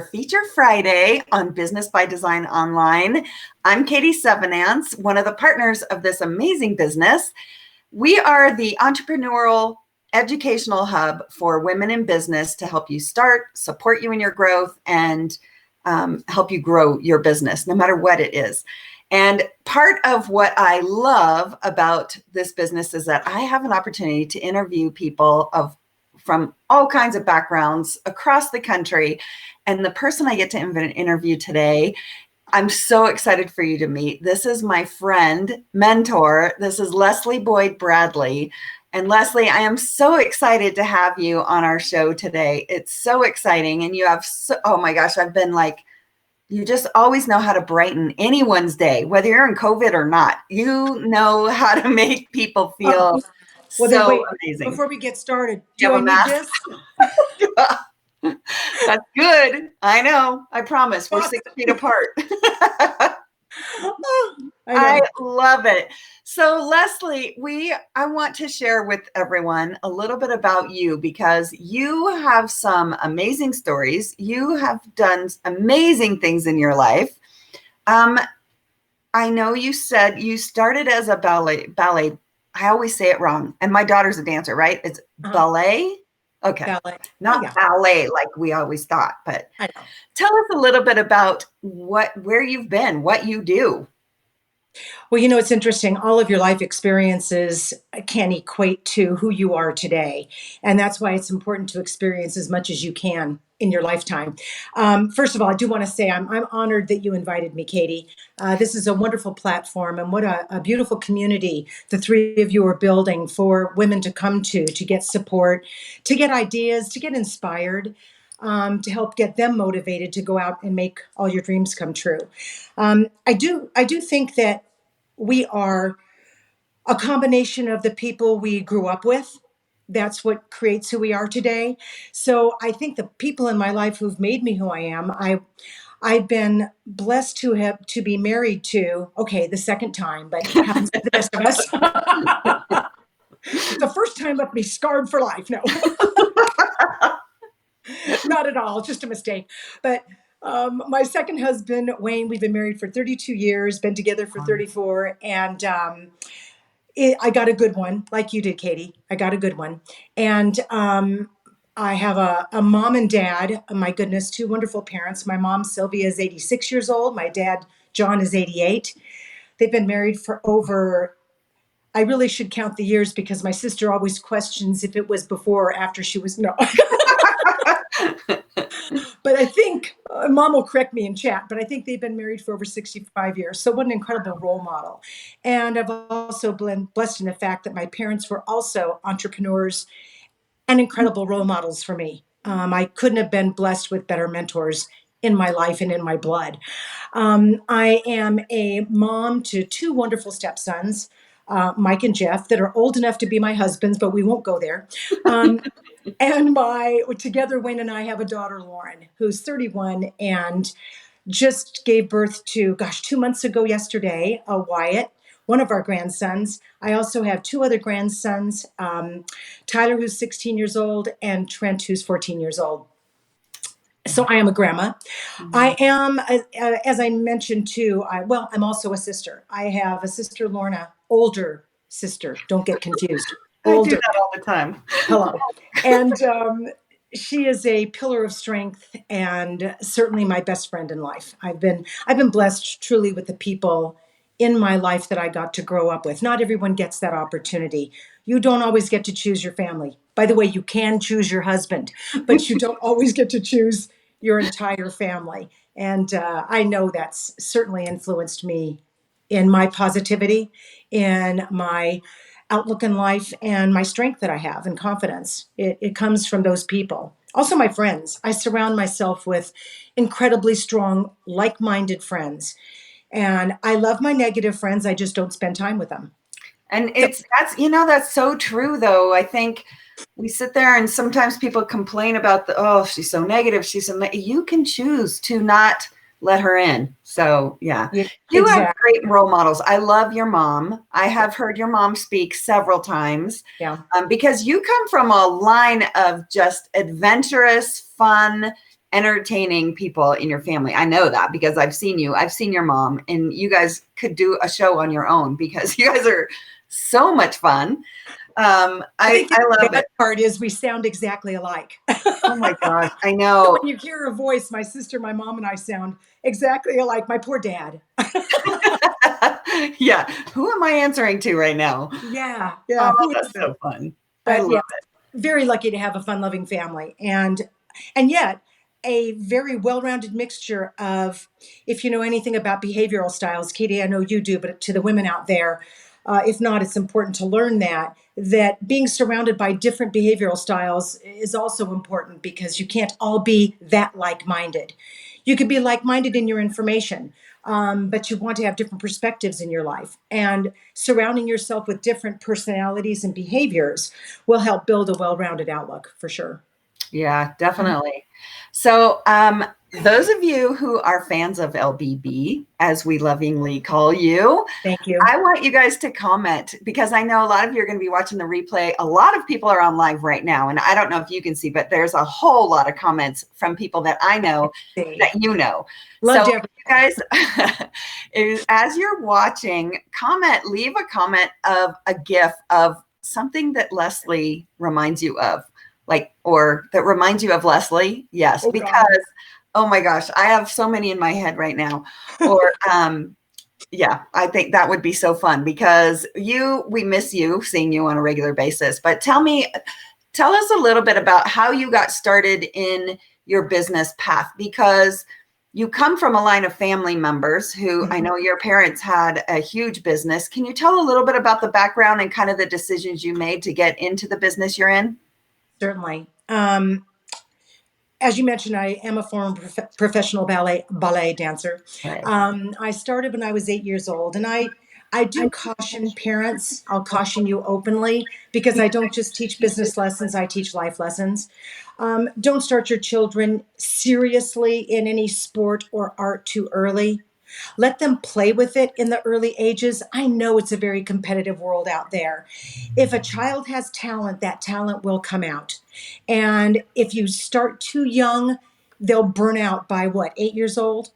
Feature Friday on Business by Design Online. I'm Katie Sevenance, one of the partners of this amazing business. We are the entrepreneurial educational hub for women in business to help you start, support you in your growth, and help you grow your business, no matter what it is. And part of what I love about this business is that I have an opportunity to interview people from all kinds of backgrounds across the country. And the person I get to interview today, I'm so excited for you to meet. This is my friend, mentor. This is Leslie Boyd Bradley. And Leslie, I am so excited to have you on our show today. It's so exciting. And you have, oh my gosh, I've been like, you just always know how to brighten anyone's day, whether you're in COVID or not. You know how to make people feel amazing. Before we get started, do I need this? That's good. I know. I promise. We're 6 feet apart. I love it. So Leslie, I want to share with everyone a little bit about you because you have some amazing stories. You have done amazing things in your life. I know you said you started as a ballet. I always say it wrong. And my daughter's a dancer, right? It's ballet. Okay. Ballet. Not ballet like we always thought, but tell us a little bit about where you've been, what you do. Well, you know, it's interesting. All of your life experiences can equate to who you are today. And that's why it's important to experience as much as you can in your lifetime. First of all, I do want to say I'm honored that you invited me, Katie. This is a wonderful platform, and what a beautiful community the three of you are building for women to come to get support, to get ideas, to get inspired, to help get them motivated to go out and make all your dreams come true. I do think that we are a combination of the people we grew up with. That's what creates who we are today. So I think the people in my life who've made me who I am, I've been blessed to be married to, the second time, but it happens to the best of us. The first time left me scarred for life. No, not at all. Just a mistake. But my second husband, Wayne, we've been married for 32 years, been together for 34. And I got a good one, like you did, Katie. I got a good one. And I have a mom and dad, my goodness, two wonderful parents. My mom, Sylvia, is 86 years old. My dad, John, is 88. They've been married for I really should count the years because my sister always questions if it was before or after she was, no. But I think, Mom will correct me in chat, but I think they've been married for over 65 years. So what an incredible role model. And I've also been blessed in the fact that my parents were also entrepreneurs and incredible role models for me. I couldn't have been blessed with better mentors in my life and in my blood. I am a mom to two wonderful stepsons, Mike and Jeff, that are old enough to be my husbands, but we won't go there. And together, Wayne and I have a daughter, Lauren, who's 31 and just gave birth to, 2 months ago yesterday, Wyatt, one of our grandsons. I also have two other grandsons, Tyler, who's 16 years old, and Trent, who's 14 years old. So I am a grandma. Mm-hmm. I am, as I mentioned too, I'm also a sister. I have a sister, Lorna, older sister. Don't get confused. Older. I do that all the time. Hello. And she is a pillar of strength and certainly my best friend in life. I've been blessed truly with the people in my life that I got to grow up with. Not everyone gets that opportunity. You don't always get to choose your family. By the way, you can choose your husband, but you don't always get to choose your entire family. And I know that's certainly influenced me in my positivity, in my outlook in life, and my strength that I have and confidence. It comes from those people. Also my friends. I surround myself with incredibly strong, like-minded friends. And I love my negative friends. I just don't spend time with them. And that's so true though. I think we sit there and sometimes people complain about she's so negative. You can choose to not let her in. So yeah, you have great role models. I love your mom. I have heard your mom speak several times. Yeah. Because you come from a line of just adventurous, fun entertaining people in your family. I know that because I've seen you. I've seen your mom, and you guys could do a show on your own because you guys are so much fun. I think I the love bad it. part is we sound exactly alike. Oh my gosh, I know. When you hear her voice, my sister, my mom, and I sound exactly alike. My poor dad. Yeah, who am I answering to right now? Yeah, Oh, yeah. Who is that's this? so fun. I But love yeah, very lucky to have a fun-loving family, and yet a very well-rounded mixture of, if you know anything about behavioral styles, Katie, I know you do, but to the women out there, if not, it's important to learn that being surrounded by different behavioral styles is also important because you can't all be that like-minded. You could be like-minded in your information, but you want to have different perspectives in your life. And surrounding yourself with different personalities and behaviors will help build a well-rounded outlook for sure. Yeah, definitely. So, those of you who are fans of LBB, as we lovingly call you, Thank you. I want you guys to comment because I know a lot of you are going to be watching the replay. A lot of people are on live right now, and I don't know if you can see, but there's a whole lot of comments from people that I know See. that you know. Loved So, every. you guys, as you're watching, leave a comment of a GIF of something that Leslie reminds you of, like, or that reminds you of Leslie. Yes, Oh God. because oh my gosh, I have so many in my head right now. Or yeah, I think that would be so fun because we miss you, seeing you on a regular basis. But tell us a little bit about how you got started in your business path, because you come from a line of family members who I know your parents had a huge business. Can you tell a little bit about the background and kind of the decisions you made to get into the business you're in? Certainly. As you mentioned, I am a former professional ballet dancer. Right. I started when I was 8 years old, and I do caution parents. I'll caution you openly because I don't just teach business lessons; I teach life lessons. Don't start your children seriously in any sport or art too early. Let them play with it in the early ages. I know it's a very competitive world out there. If a child has talent, that talent will come out. And if you start too young, they'll burn out by what, 8 years old?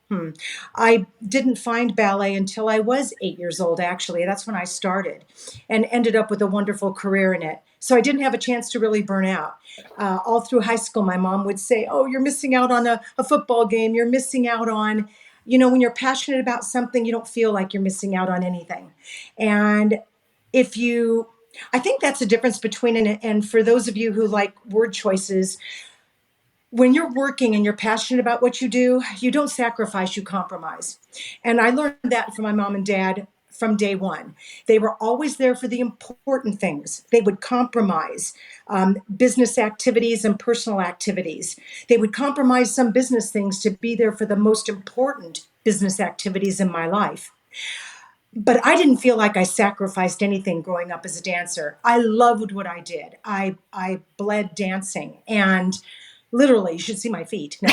I didn't find ballet until I was 8 years old, actually. That's when I started and ended up with a wonderful career in it. So I didn't have a chance to really burn out. All through high school, my mom would say, "Oh, you're missing out on a football game. You're missing out on," when you're passionate about something, you don't feel like you're missing out on anything. And if you, I think that's the difference between, and for those of you who like word choices, when you're working and you're passionate about what you do, you don't sacrifice, you compromise. And I learned that from my mom and dad from day one. They were always there for the important things. They would compromise business activities and personal activities. They would compromise some business things to be there for the most important business activities in my life. But I didn't feel like I sacrificed anything growing up as a dancer. I loved what I did. I bled dancing, and literally, you should see my feet. No.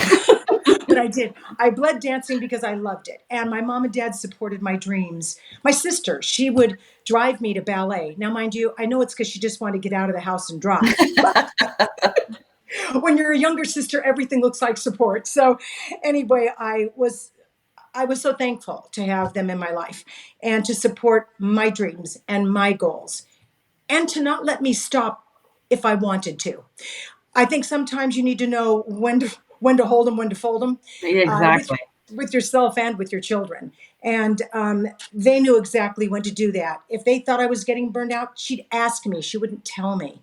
But I did. I bled dancing because I loved it. And my mom and dad supported my dreams. My sister, she would drive me to ballet. Now, mind you, I know it's because she just wanted to get out of the house and drive. When you're a younger sister, everything looks like support. So anyway, I was so thankful to have them in my life and to support my dreams and my goals and to not let me stop if I wanted to. I think sometimes you need to know when to hold them, when to fold them, with Exactly. with yourself and with your children. And they knew exactly when to do that. If they thought I was getting burned out, she'd ask me. She wouldn't tell me.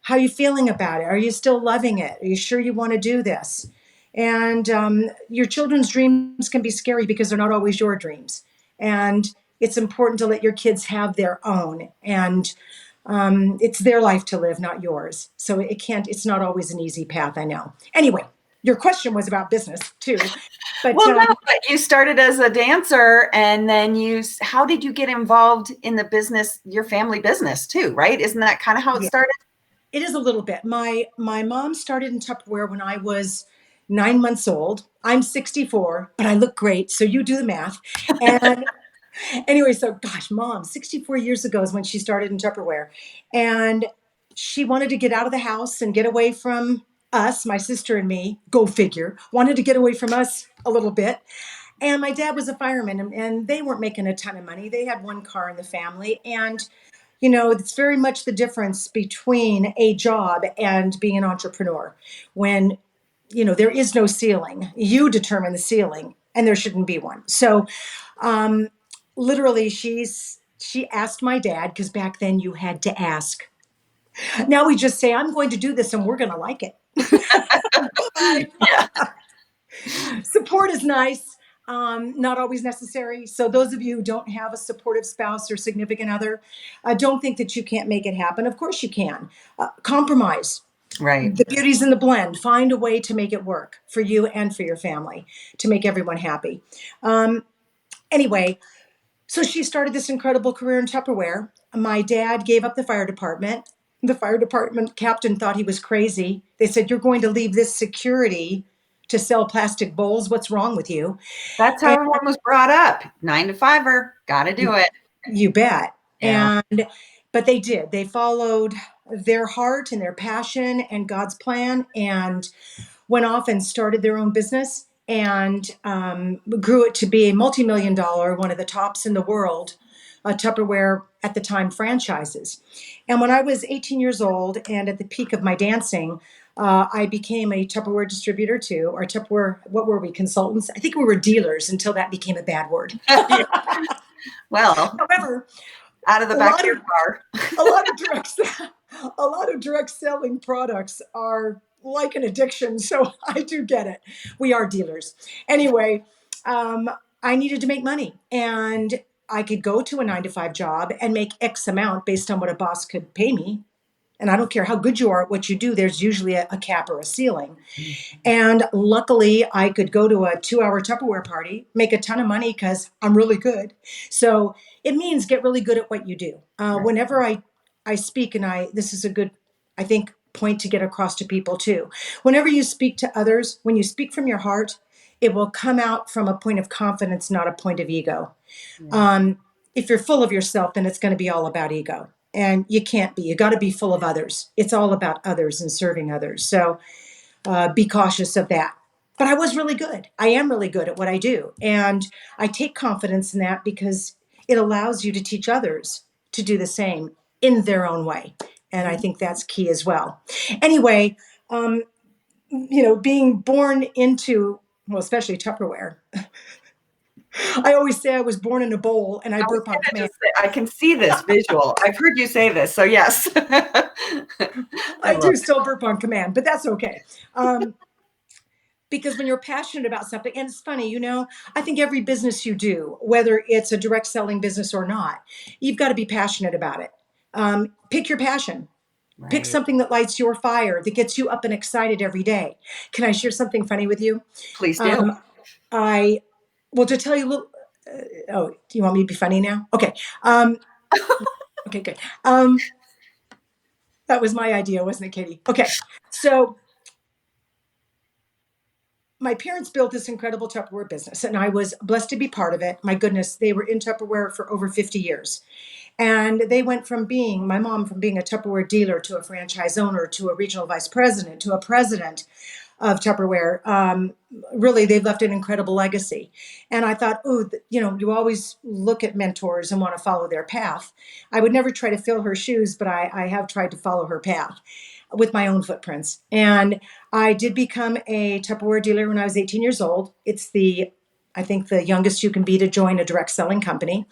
How are you feeling about it? Are you still loving it? Are you sure you want to do this? And your children's dreams can be scary because they're not always your dreams. And it's important to let your kids have their own. And it's their life to live, not yours. So it's not always an easy path, I know. Anyway, your question was about business too. But Well, no, but you started as a dancer, and then how did you get involved in the business, your family business too, right? Isn't that kind of how it yeah, started? it is a little bit. My mom started in Tupperware when I was 9 months old. I'm 64, but I look great. So you do the math. And anyway, so gosh, mom, 64 years ago is when she started in Tupperware. And she wanted to get out of the house and get away from us, my sister and me, go figure, wanted to get away from us a little bit. And my dad was a fireman, and they weren't making a ton of money. They had one car in the family. And, it's very much the difference between a job and being an entrepreneur. When, there is no ceiling, you determine the ceiling, and there shouldn't be one. So, um, literally, she asked my dad, because back then you had to ask. Now we just say, I'm going to do this and we're going to like it. Bye. Yeah. Support is nice, not always necessary. So, those of you who don't have a supportive spouse or significant other, don't think that you can't make it happen. Of course, you can. Compromise. Right. The beauty's in the blend. Find a way to make it work for you and for your family to make everyone happy. Anyway, so she started this incredible career in Tupperware. My dad gave up the fire department. The fire department captain thought he was crazy. They said, "You're going to leave this security to sell plastic bowls? What's wrong with you?" That's how And everyone was brought up. 9 to 5er, got to do it. you bet. Yeah. But they did. They followed their heart and their passion and God's plan, and went off and started their own business, and grew it to be a multi-million dollar, one of the tops in the world, Tupperware at the time franchises. And when I was 18 years old and at the peak of my dancing, I became a Tupperware distributor too, or Tupperware, what were we, consultants? I think we were dealers until that became a bad word. Yeah. Well, However, out of the a back lot of of your car. a lot of direct a lot of direct selling products are like an addiction, so I do get it. We are dealers anyway. I needed to make money, and I could go to a 9 to 5 job and make X amount based on what a boss could pay me. And I don't care how good you are at what you do, there's usually a cap or a ceiling. And luckily, I could go to a 2 hour Tupperware party, make a ton of money because I'm really good. So it means get really good at what you do. Right. Whenever I speak, and this is a good, I think, point to get across to people too. Whenever you speak to others, when you speak from your heart, it will come out from a point of confidence, not a point of ego. Yeah. Um, if you're full of yourself, then it's going to be all about ego. And you can't be. You got to be full of others. It's all about others and serving others. So be cautious of that. But I was really good. I am really good at what I do. And I take confidence in that because it allows you to teach others to do the same in their own way. And I think that's key as well. Anyway, being born into, well, especially Tupperware, I always say I was born in a bowl and I I was burp on gonna command. just say, I can see this visual. I've heard you say this, so yes. I I love do still burp on command, but that's okay. Because when you're passionate about something, and it's funny, I think every business you do, whether it's a direct selling business or not, you've got to be passionate about it. Pick your passion. it. Pick Right. something that lights your fire, that gets you up and excited every day. Can I share something funny with you? Please do. Um, I, well, to tell you a little, oh, do you want me to be funny now? Okay. Okay, good. That was my idea, wasn't it, Katie? Okay. So my parents built this incredible Tupperware business, and I was blessed to be part of it. My goodness, they were in Tupperware for over 50 years. And they went from my mom from being a Tupperware dealer to a franchise owner to a regional vice president to a president of Tupperware. Really, they've left an incredible legacy. And I thought, oh, you always look at mentors and want to follow their path. I would never try to fill her shoes, but I have tried to follow her path with my own footprints. And I did become a Tupperware dealer when I was 18 years old. It's I think the youngest you can be to join a direct selling company,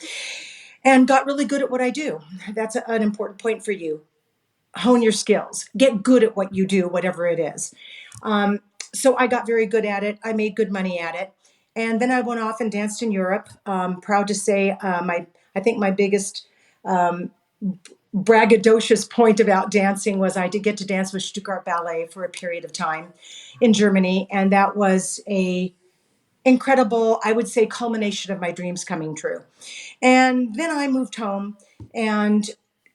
and got really good at what I do. That's an important point for you. Hone your skills, get good at what you do, whatever it is. So I got very good at it. I made good money at it. And then I went off and danced in Europe. Proud to say, I think my biggest braggadocious point about dancing was I did get to dance with Stuttgart Ballet for a period of time in Germany, and that was a incredible, I would say, culmination of my dreams coming true. And then I moved home, and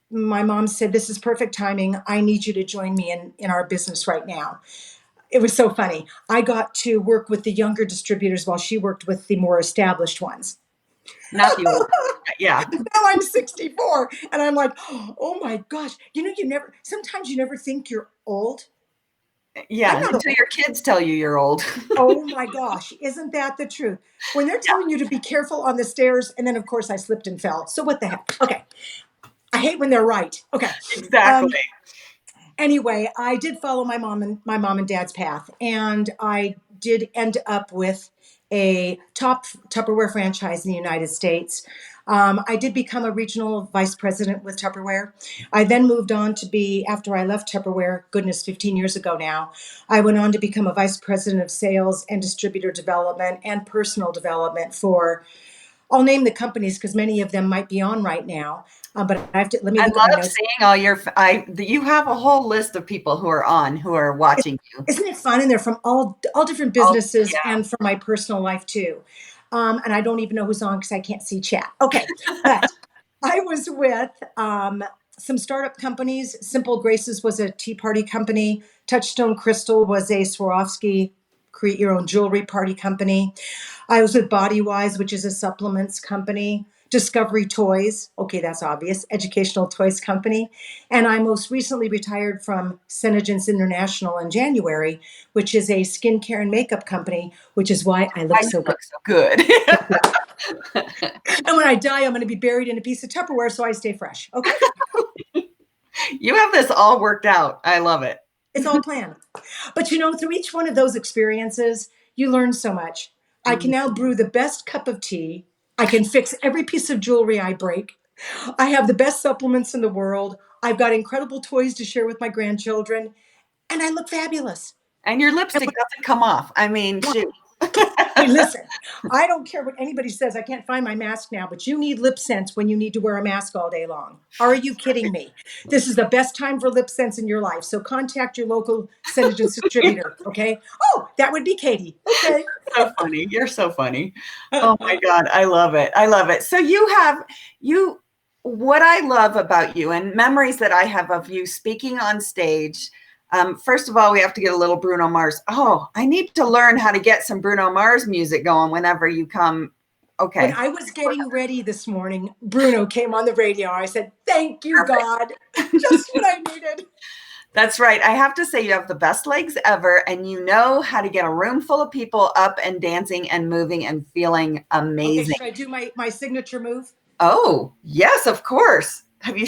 my mom said, "This is perfect timing. I need you to join me in our business right now." It was so funny. I got to work with the younger distributors while she worked with the more established ones. Not the old. Yeah. Now I'm 64 and I'm like, oh my gosh, sometimes you never think you're old Yeah, I'm not until old. your kids tell you you're old. Oh my gosh, isn't that the truth? When they're telling you to be careful on the stairs, and then of course I slipped and fell. So what the heck? Okay. I hate when they're right. Okay. Exactly. Um, anyway, I did follow my mom and dad's path, and I did end up with a top Tupperware franchise in the United States. I did become a regional vice president with Tupperware. I then moved on to be, after I left Tupperware, goodness, 15 years ago now, I went on to become a vice president of sales and distributor development and personal development for, I'll name the companies because many of them might be on right now. But I have to, let me I look at my love notes. seeing all your you have a whole list of people who are on, who are watching you. Isn't it fun? And they're from all different Oh, businesses yeah. and from my personal life too. And I don't even know who's on because I can't see chat. Okay, but I was with some startup companies. Simple Graces was a tea party company. Touchstone Crystal was a Swarovski create your own jewelry party company. I was with Body Wise, which is a supplements company. Discovery Toys, okay, that's obvious, educational toys company. And I most recently retired from Senegence International in January, which is a skincare and makeup company, which is why I look I so good. look so good. And when I die, I'm going to be buried in a piece of Tupperware, so I stay fresh. Okay, You have this all worked out. I love it. it's all planned. But through each one of those experiences, you learn so much. I can Mhm. now brew the best cup of tea. I can fix every piece of jewelry I break. I have the best supplements in the world. I've got incredible toys to share with my grandchildren, and I look fabulous. And your And lipstick doesn't come off. I mean, shoot. hey, listen, I don't care what anybody says. I can't find my mask now, but you need lip sense when you need to wear a mask all day long. Are you kidding me? This is the best time for lip sense in your life. So contact your local Senegence distributor, okay? Oh, that would be Katie. Okay. So funny. You're so funny. Oh my God. I love it. I love it. So what I love about you and memories that I have of you speaking on stage. First of all, we have to get a little Bruno Mars. Oh, I need to learn how to get some Bruno Mars music going whenever you come. When Okay. I was getting ready this morning, Bruno came on the radio. I said, "Thank you, Perfect. God. Just what I needed." That's right. I have to say, you have the best legs ever, and you know how to get a room full of people up and dancing and moving and feeling Okay, amazing. should I do my signature move? Oh, yes, of course. Have you?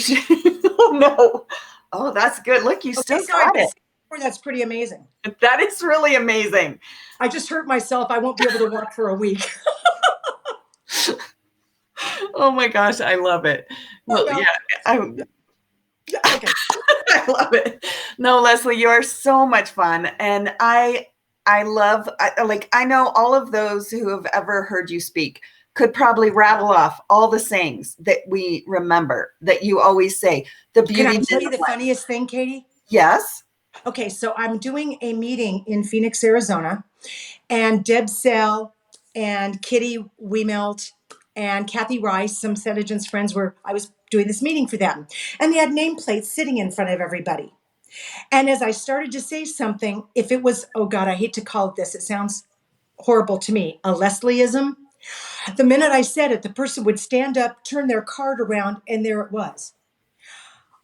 Oh, no. Oh, that's good. Look, you Okay, still so I've got been it. saying before, that's pretty amazing. That is really amazing. I just hurt myself. I won't be able to walk for a week. Oh my gosh, I love it. Oh Well, yeah, well. I, Yeah, okay. I love it. No, Leslie, you are so much fun, and I love like I know all of those who have ever heard you speak could probably rattle off all the sayings that we remember that you always say. The Can I beauty in tell you the the blend. funniest thing, Katie? Yes. Okay, so I'm doing a meeting in Phoenix, Arizona, and Deb Sell and Kitty Wemelt and Kathy Rice, some Senegence friends, I was doing this meeting for them. And they had nameplates sitting in front of everybody. And as I started to say something, if it was, oh God, I hate to call it this, it sounds horrible to me, a Leslieism. The minute I said it, the person would stand up, turn their card around, and there it was.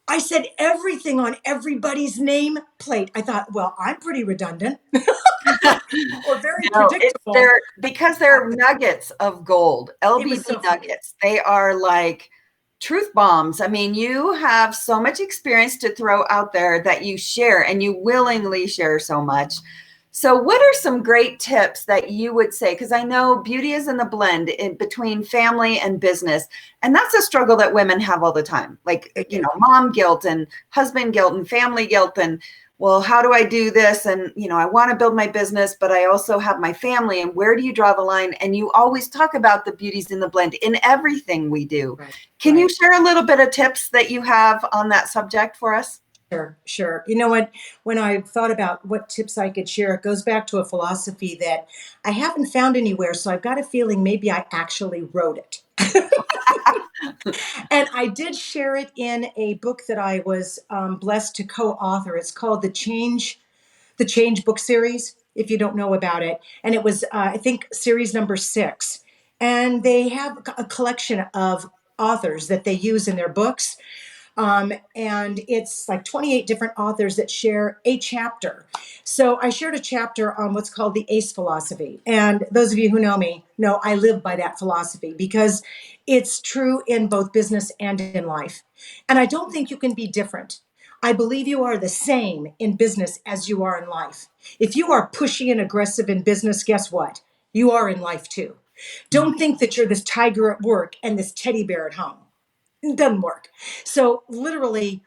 I said everything on everybody's name plate. I thought, well, I'm pretty redundant or very No, it's predictable. because they're nuggets of gold, It was LBB so funny. nuggets. They are like truth bombs. I mean, you have so much experience to throw out there that you share, and you willingly share so much. So, what are some great tips that you would say? Because I know beauty is in the blend in between family and business. And that's a struggle that women have all the time. Like, They do. mom guilt and husband guilt and family guilt and well, how do I do this? And, I want to build my business, but I also have my family. And where do you draw the line? And you always talk about the beauties in the blend in everything we do. Right. Can you Right. share a little bit of tips that you have on that subject for us? Sure, sure. You know what? When I thought about what tips I could share, it goes back to a philosophy that I haven't found anywhere. So I've got a feeling maybe I actually wrote it. And I did share it in a book that I was blessed to co-author. It's called the Change book series, if you don't know about it. And it was, I think, series number 6. And they have a collection of authors that they use in their books. And it's like 28 different authors that share a chapter. So I shared a chapter on what's called the ACE philosophy. And those of you who know me know I live by that philosophy because it's true in both business and in life. And I don't think you can be different. I believe you are the same in business as you are in life. If you are pushy and aggressive in business, guess what? You are in life too. Don't think that you're this tiger at work and this teddy bear at home. It doesn't work. So, literally,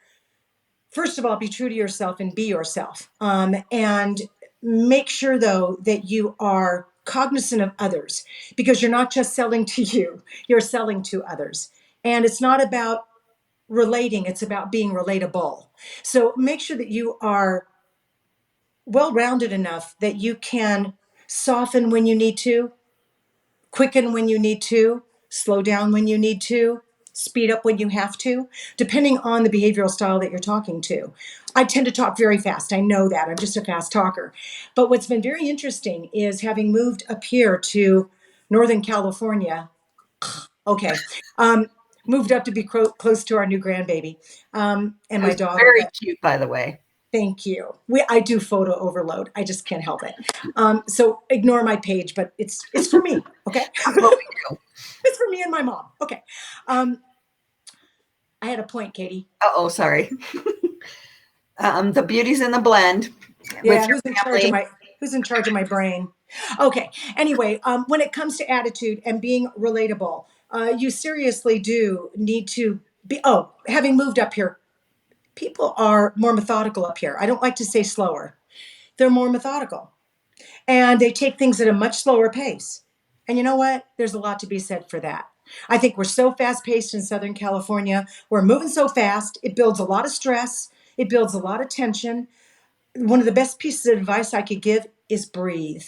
first of all, be true to yourself and be yourself. And make sure, though, that you are cognizant of others because you're not just selling to you, you're selling to others. And it's not about relating, it's about being relatable. So, make sure that you are well rounded enough that you can soften when you need to, quicken when you need to, slow down when you need to, speed up when you have to, depending on the behavioral style that you're talking to. I tend to talk very fast. I know that. I'm just a fast talker. But what's been very interesting is having moved up here to Northern California. Okay. Um, Moved up to be close to our new grandbaby and my Who's daughter. very cute, by the way. Thank you. I do photo overload. I just can't help it. So ignore my page, but it's for me. Okay. That's what we do. It's for me and my mom. Okay. Um, I had a point, Katie. Oh, sorry. The beauty's in the blend with Yeah, your family. who's in charge of my brain? Okay. Anyway, when it comes to attitude and being relatable, you seriously do need to be. Oh, having moved up here, people are more methodical up here. I don't like to say slower. They're more methodical, and they take things at a much slower pace. And you know what? There's a lot to be said for that. I think we're so fast paced in Southern California. We're moving so fast. It builds a lot of stress. It builds a lot of tension. One of the best pieces of advice I could give is breathe.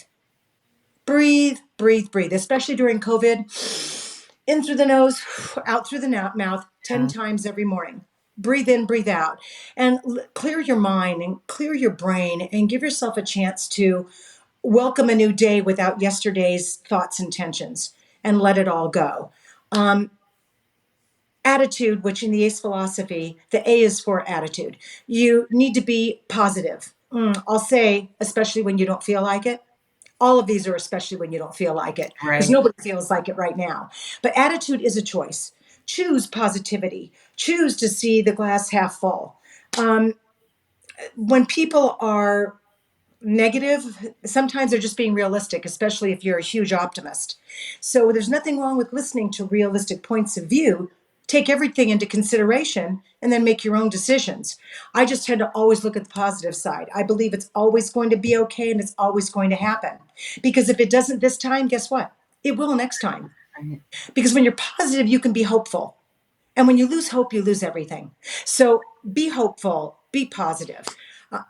Breathe, breathe, breathe, especially during COVID. In through the nose, out through the mouth 10 Yeah. times every morning. Breathe in, breathe out, and clear your mind and clear your brain and give yourself a chance to welcome a new day without yesterday's thoughts and tensions and let it all go. Um, Attitude, which in the ACE philosophy, the A is for attitude. You need to be positive. I'll say, especially when you don't feel like it. All of these are especially when you don't feel like it, because Right. nobody feels like it right now. But attitude is a choice. Choose positivity. Choose to see the glass half full. Um, when people are negative, sometimes they're just being realistic, especially if you're a huge optimist. So there's nothing wrong with listening to realistic points of view. Take everything into consideration and then make your own decisions. I just tend to always look at the positive side. I believe it's always going to be okay and it's always going to happen. Because if it doesn't this time, guess what? It will next time. Right. Because when you're positive, you can be hopeful. And when you lose hope, you lose everything. So be hopeful, be positive.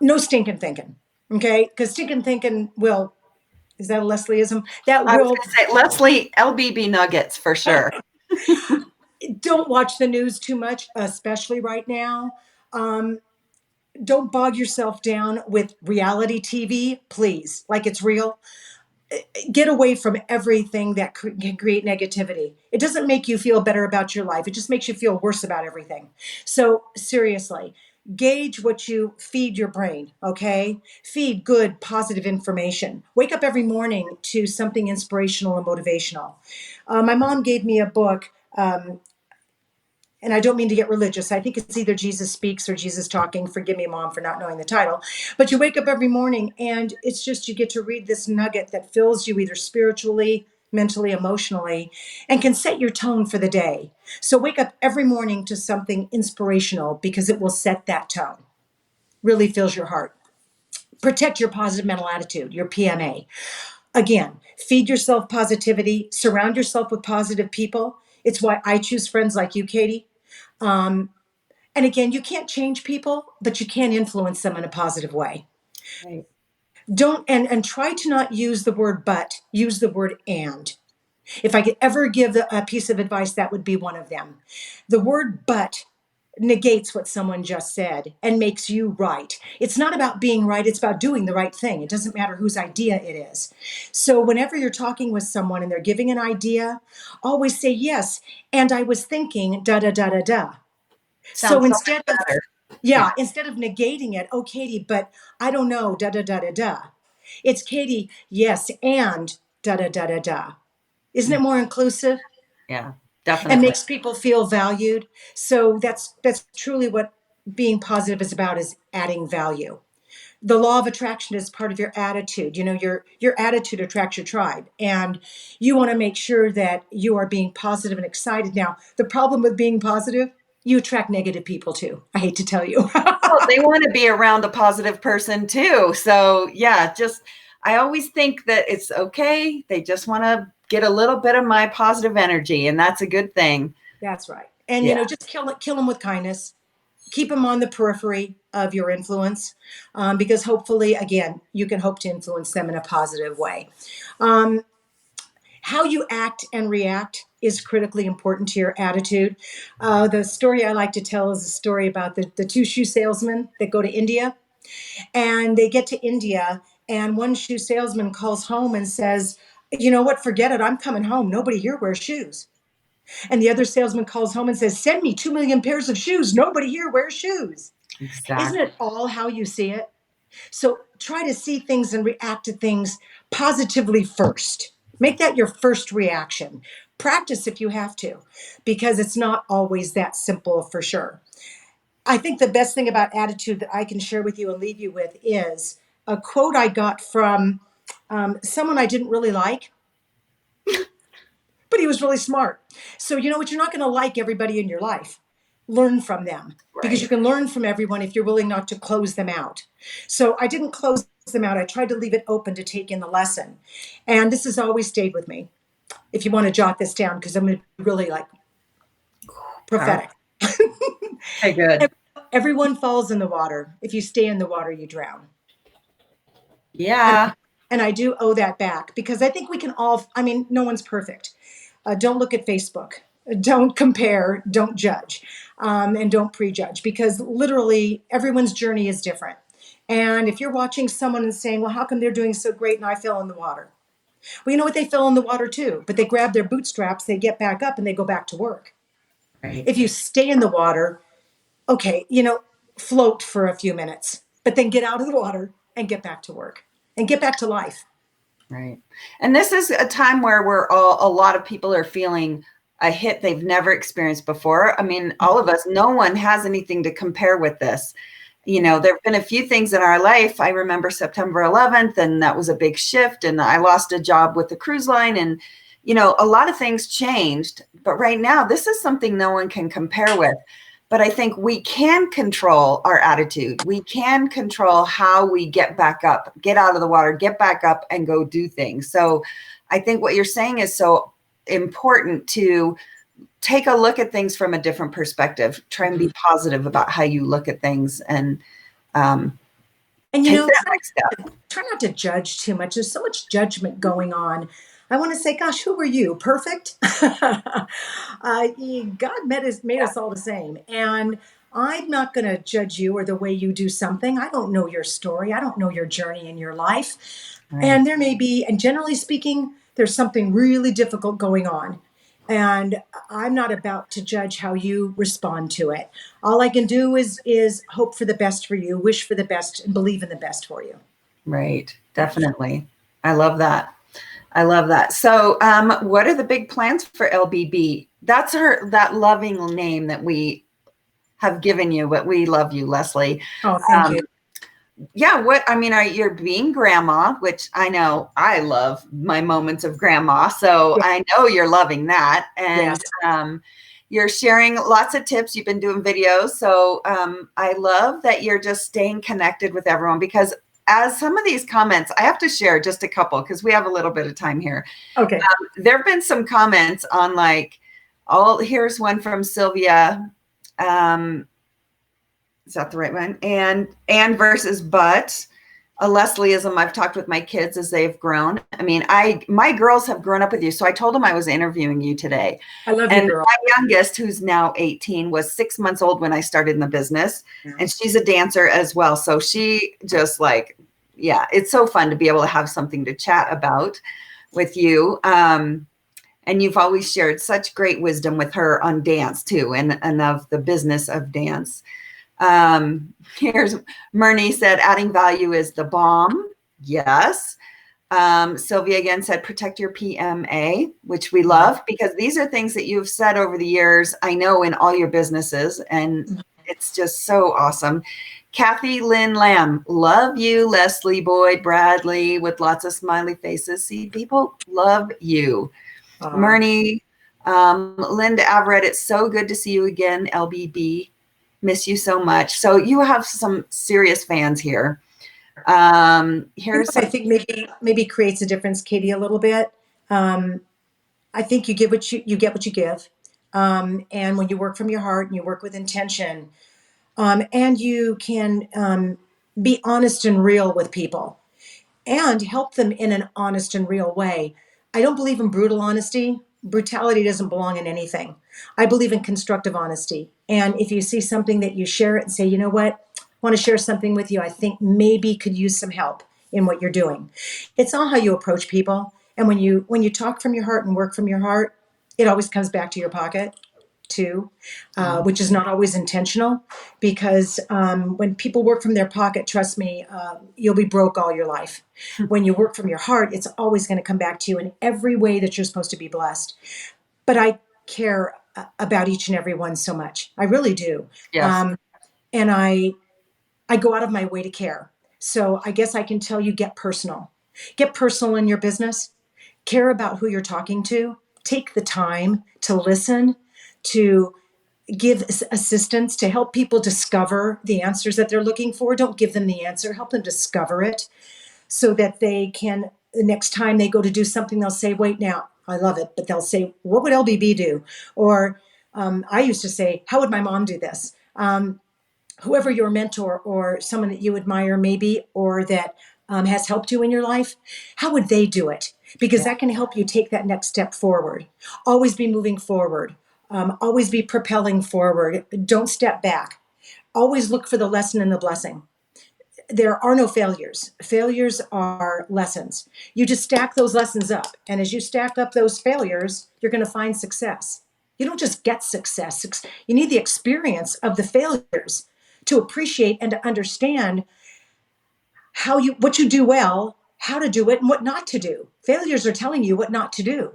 No stinking thinking. Okay? Because stinking thinking will, is that a Leslieism? That I was will, going to say, Leslie, LBB nuggets for sure. don't watch the news too much, especially right now. Um, don't bog yourself down with reality TV, please, like it's real. Get away from everything that can create negativity. It doesn't make you feel better about your life. It just makes you feel worse about everything. So, seriously, gauge what you feed your brain, okay? Feed good, positive information. Wake up every morning to something inspirational and motivational. My mom gave me a book. And I don't mean to get religious. I think it's either Jesus Speaks or Jesus Talking. Forgive me, Mom, for not knowing the title. But you wake up every morning and it's just you get to read this nugget that fills you either spiritually, mentally, emotionally, and can set your tone for the day. So wake up every morning to something inspirational because it will set that tone. Really fills your heart. Protect your positive mental attitude, your PMA. Again, feed yourself positivity, surround yourself with positive people. It's why I choose friends like you, Katie. Um, and again, you can't change people, but you can influence them in a positive way. Right. Don't and try to not use the word but, use the word and. If I could ever give a piece of advice, that would be one of them. The word but negates what someone just said and makes you right. It's not about being right, it's about doing the right thing. It doesn't matter whose idea it is. So whenever you're talking with someone and they're giving an idea, always say yes. And I was thinking da da da da da. So Sounds so instead much of, better. yeah, instead of negating it, oh, Katie, but I don't know, da da da da da. It's Katie, yes, and da da da da da. Isn't it more inclusive Yeah, and definitely. makes people feel valued? So that's truly what being positive is about, is adding value. The law of attraction is part of your attitude. You know, your attitude attracts your tribe, and you want to make sure that you are being positive and excited. Now, the problem with being positive, you attract negative people too. I hate to tell you. Well, they want to be around a positive person too. So yeah, just I always think that it's okay. They just want to get a little bit of my positive energy, and that's a good thing. That's right. And Yeah, just kill them with kindness. Keep them on the periphery of your influence, because hopefully, again, you can hope to influence them in a positive way. Um, how you act and react is critically important to your attitude. The story I like to tell is a story about the two shoe salesmen that go to India, and they get to India, and one shoe salesman calls home and says, "You know what? Forget it. I'm coming home. Nobody here wears shoes." And the other salesman calls home and says, "Send me 2 million pairs of shoes. Nobody here wears shoes." Isn't exactly. it all how you see it? So try to see things and react to things positively first. Make that your first reaction. Practice if you have to, because it's not always that simple for sure. I think the best thing about attitude that I can share with you and leave you with is a quote I got from someone I didn't really like, but he was really smart. So, you know what? You're not going to like everybody in your life. Learn from them, because you Right. can learn from everyone if you're willing not to close them out. So, I didn't close them out. I tried to leave it open to take in the lesson. And this has always stayed with me. If you want to jot this down, because I'm going to be really like Powerful. prophetic. Okay, good. Everyone falls in the water. If you stay in the water, you drown. And Yeah. and I do owe that back, because I think we can all, I mean, no one's perfect. Don't look at Facebook. Don't compare. Don't judge. And don't prejudge, because literally everyone's journey is different. And if you're watching someone and saying, well, how come they're doing so great and I fell in the water? Well, you know what? They fell in the water too, but they grab their bootstraps, they get back up, and they go back to work. Right. If you stay in the water, okay, float for a few minutes, but then get out of the water and get back to work and get back to life. Right. And this is a time where a lot of people are feeling a hit they've never experienced before. I mean, all of us, no one has anything to compare with this. You know, there have been a few things in our life. I remember September 11th, and that was a big shift. And I lost a job with the cruise line. And, a lot of things changed. But right now, this is something no one can compare with. But I think we can control our attitude. We can control how we get back up, get out of the water, get back up and go do things. So I think what you're saying is so important, to take a look at things from a different perspective, try and be positive about how you look at things, and And take that next step. try not to judge too much. There's so much judgment going on. I want to say, gosh, who are you? Perfect? God made us all the same. And I'm not going to judge you or the way you do something. I don't know your story. I don't know your journey in your life. Right. And there may be, and generally speaking, there's something really difficult going on. And I'm not about to judge how you respond to it. All I can do is hope for the best for you, wish for the best, and believe in the best for you. Right. Definitely. I love that. I love that. So, what are the big plans for LBB? That's that loving name that we have given you, but we love you, Leslie. Oh, thank Um, you. yeah, you're being grandma, which I know I love my moments of grandma. So Yeah. I know you're loving that. And Yes. you're sharing lots of tips. You've been doing videos. So I love that you're just staying connected with everyone, because as some of these comments, I have to share just a couple because we have a little bit of time here. Okay. There have been some comments on here's one from Sylvia. Is that the right one? And versus but, a Leslieism I've talked with my kids as they've grown. I mean, my girls have grown up with you. So I told them I was interviewing you today. I love you, And girl. my youngest, who's now 18, was 6 months old when I started in the business. And she's a dancer as well. So she just it's so fun to be able to have something to chat about with you. And you've always shared such great wisdom with her on dance too, and of the business of dance. Here's Myrnie said, adding value is the bomb. Yes. Sylvia again said, protect your PMA, which we love, because these are things that you've said over the years, I know, in all your businesses, and it's just so awesome. Kathy Lynn Lamb, love you, Leslie Boyd Bradley, with lots of smiley faces. See, people love you. Myrnie, Linda Averett, it's so good to see you again, LBB. Miss you so much. So you have some serious fans here. Here's I think maybe creates a difference, Katie, a little bit. I think you get what you give. And when you work from your heart and you work with intention, and you can be honest and real with people and help them in an honest and real way. I don't believe in brutal honesty. Brutality doesn't belong in anything. I believe in constructive honesty. And if you see something, that you share it and say, you know what, I want to share something with you, I think maybe could use some help in what you're doing. It's all how you approach people. And when you talk from your heart and work from your heart, it always comes back to your pocket too, which is not always intentional, because when people work from their pocket, trust me, you'll be broke all your life. When you work from your heart, it's always going to come back to you in every way that you're supposed to be blessed. But I care about each and every one so much. I really do. Yes. And I go out of my way to care. So I guess I can tell you, get personal. Get personal in your business. Care about who you're talking to. Take the time to listen, to give assistance, to help people discover the answers that they're looking for. Don't give them the answer, help them discover it, so that they can, the next time they go to do something, they'll say, wait, now, I love it, but they'll say, what would LBB do? Or I used to say, how would my mom do this? Whoever your mentor or someone that you admire maybe, or that has helped you in your life, how would they do it? Because that can help you take that next step forward. Always be moving forward. Always be propelling forward. Don't step back. Always look for the lesson and the blessing. There are no failures. Failures are lessons. You just stack those lessons up. And as you stack up those failures, you're going to find success. You don't just get success. You need the experience of the failures to appreciate and to understand what you do well, how to do it, and what not to do. Failures are telling you what not to do.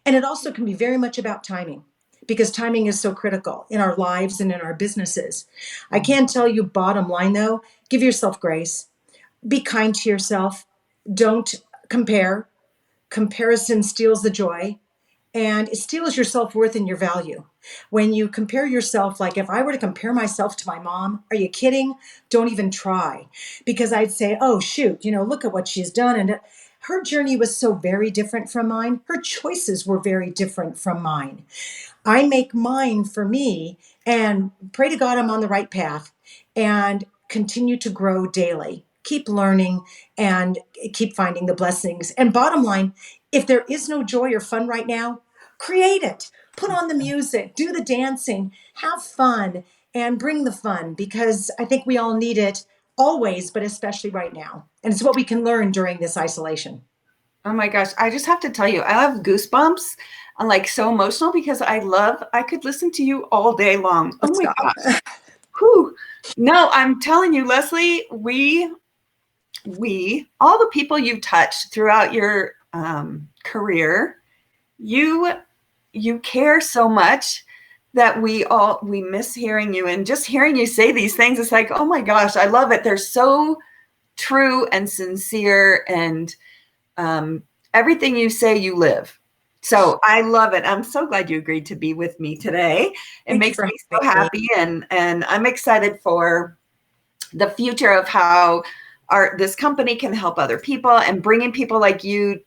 And it also can be very much about timing, because timing is so critical in our lives and in our businesses. I can tell you, bottom line though, give yourself grace. Be kind to yourself. Don't compare. Comparison steals the joy, and it steals your self-worth and your value. When you compare yourself, like if I were to compare myself to my mom, are you kidding? Don't even try. Because I'd say, oh, shoot, look at what she's done. And her journey was so very different from mine. Her choices were very different from mine. I make mine for me and pray to God I'm on the right path, and continue to grow daily. Keep learning and keep finding the blessings. And bottom line, if there is no joy or fun right now, create it. Put on the music, do the dancing, have fun, and bring the fun, because I think we all need it always, but especially right now. And it's what we can learn during this isolation. Oh my gosh, I just have to tell you, I have goosebumps. I'm like so emotional, because I could listen to you all day long. Oh my gosh. Whew. No, I'm telling you, Leslie, all the people you've touched throughout your career, you care so much that we miss hearing you, and just hearing you say these things, it's like, oh my gosh, I love it. They're so true and sincere, and everything you say, you live. So I love it. I'm so glad you agreed to be with me today. It makes me so happy, and I'm excited for the future of how this company can help other people, and bringing people like you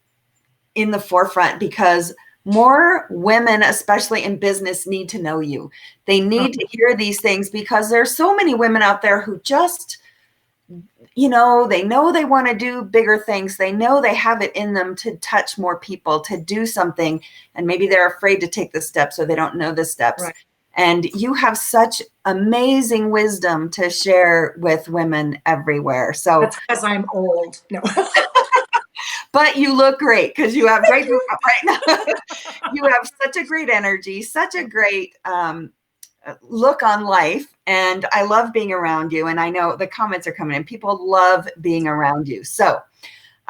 in the forefront, because more women, especially in business, need to know you. They need to hear these things, because there's so many women out there who just, they know they want to do bigger things. They know they have it in them to touch more people, to do something, and maybe they're afraid to take the steps, or they don't know the steps. Right. And you have such amazing wisdom to share with women everywhere. So that's because I'm old. No. but you look great because you have right now. You have such a great energy, such a great look on life, and I love being around you. And I know the comments are coming in. People love being around you. So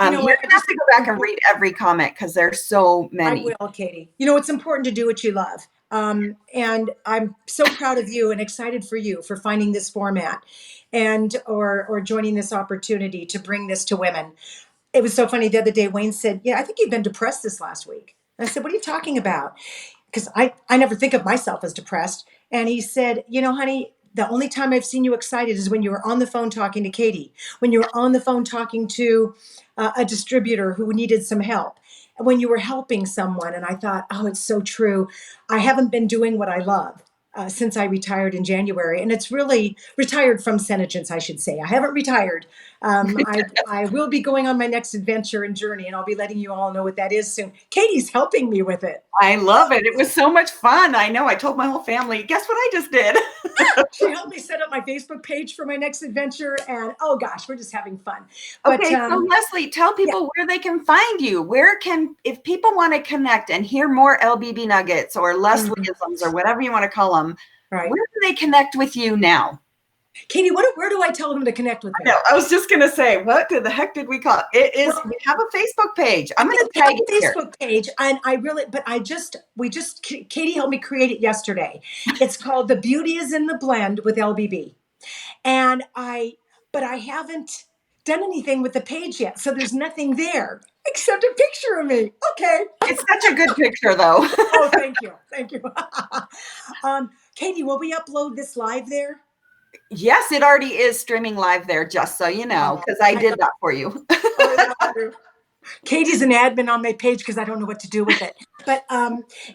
you're going to have to go back and read every comment because there's so many. I will, Katie. It's important to do what you love. And I'm so proud of you and excited for you for finding this format and or joining this opportunity to bring this to women. It was so funny the other day. Wayne said, "Yeah, I think you've been depressed this last week." And I said, "What are you talking about?" Because I never think of myself as depressed. And he said, honey, the only time I've seen you excited is when you were on the phone talking to Katie, when you were on the phone talking to a distributor who needed some help, and when you were helping someone." And I thought, oh, it's so true. I haven't been doing what I love. Since I retired in January, and it's really retired from Senegence, I should say. I haven't retired. I will be going on my next adventure and journey, and I'll be letting you all know what that is soon. Katie's helping me with it. I love it. It was so much fun. I know. I told my whole family, guess what I just did? She helped me set up my Facebook page for my next adventure, and oh gosh, we're just having fun. But, okay, so Leslie, tell people where they can find you. If people want to connect and hear more LBB nuggets or Leslieisms or whatever you want to call them, right, where do they connect with you now? Katie, where do I tell them to connect with me? No, I was just going to say, what the heck did we call it? It is, we have a Facebook page. I'm going to tag it here. Facebook page, and Katie helped me create it yesterday. It's called The Beauty is in the Blend with LBB. And but I haven't done anything with the page yet. So there's nothing there except a picture of me. Okay. It's such a good picture though. Oh, thank you. Thank you. Katie, will we upload this live there? Yes, it already is streaming live there, just so you know, because I did that for you. Katie's an admin on my page because I don't know what to do with it. But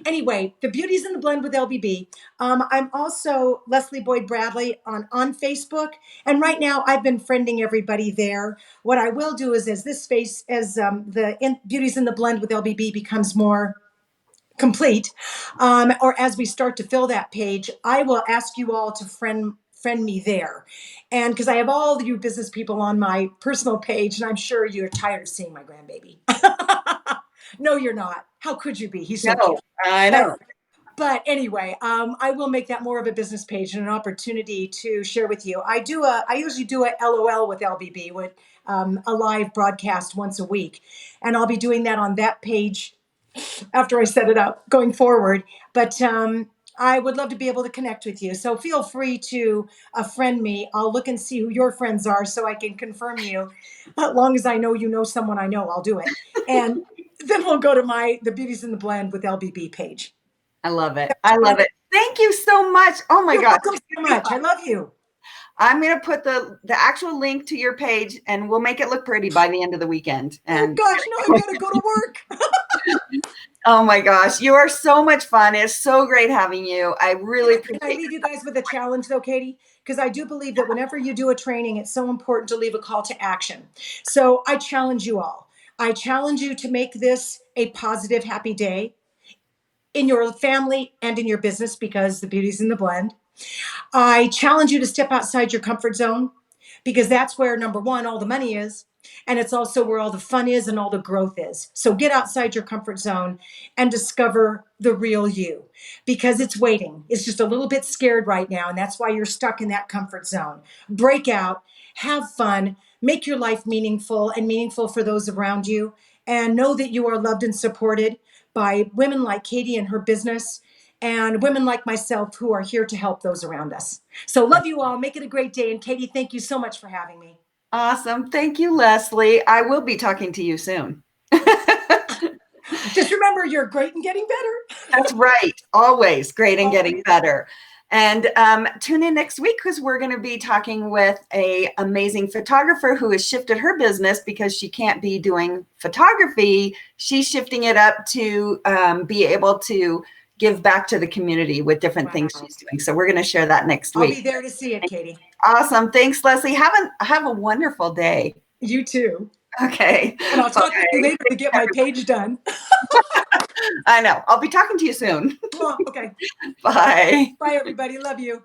anyway, The Beauty's in the Blend with LBB. I'm also Leslie Boyd Bradley on Facebook. And right now I've been friending everybody there. What I will do is as Beauty's in the Blend with LBB becomes more complete, or as we start to fill that page, I will ask you all to friend me there. And because I have all you business people on my personal page, and I'm sure you're tired of seeing my grandbaby. No, you're not. How could you be? He's so cute. I know. But anyway, I will make that more of a business page and an opportunity to share with you. I usually do a LOL with LBB, with a live broadcast once a week. And I'll be doing that on that page after I set it up going forward. But I would love to be able to connect with you. So feel free to friend me. I'll look and see who your friends are so I can confirm you. As long as I know you know someone I know, I'll do it. And then we'll go to the Beauties in the Blend with LBB page. I love it. I love it. Thank you so much. Oh my gosh. Thank you so much. I love you. I'm going to put the actual link to your page and we'll make it look pretty by the end of the weekend. And oh gosh, no, I got to go to work. Oh my gosh, you are so much fun. It's so great having you. I really appreciate it. Can I leave you guys with a challenge though, Katie? Because I do believe that whenever you do a training, it's so important to leave a call to action. So I challenge you all. I challenge you to make this a positive, happy day in your family and in your business, because the beauty's in the blend. I challenge you to step outside your comfort zone, because that's where, number one, all the money is. And it's also where all the fun is and all the growth is. So get outside your comfort zone and discover the real you, because it's waiting. It's just a little bit scared right now. And that's why you're stuck in that comfort zone. Break out, have fun, make your life meaningful and meaningful for those around you. And know that you are loved and supported by women like Katie and her business, and women like myself who are here to help those around us. So love you all. Make it a great day. And Katie, thank you so much for having me. Awesome. Thank you, Leslie. I will be talking to you soon. Just remember, you're great and getting better. That's right. Always great and getting better. And tune in next week, because we're going to be talking with an amazing photographer who has shifted her business because she can't be doing photography. She's shifting it up to be able to give back to the community with different things she's doing. So we're going to share that next week. I'll be there to see it, Katie. Awesome. Thanks, Leslie. Have a wonderful day. You too. Okay. And I'll talk to you later to get my page done. I know. I'll be talking to you soon. Well, okay. Bye. Bye, everybody. Love you.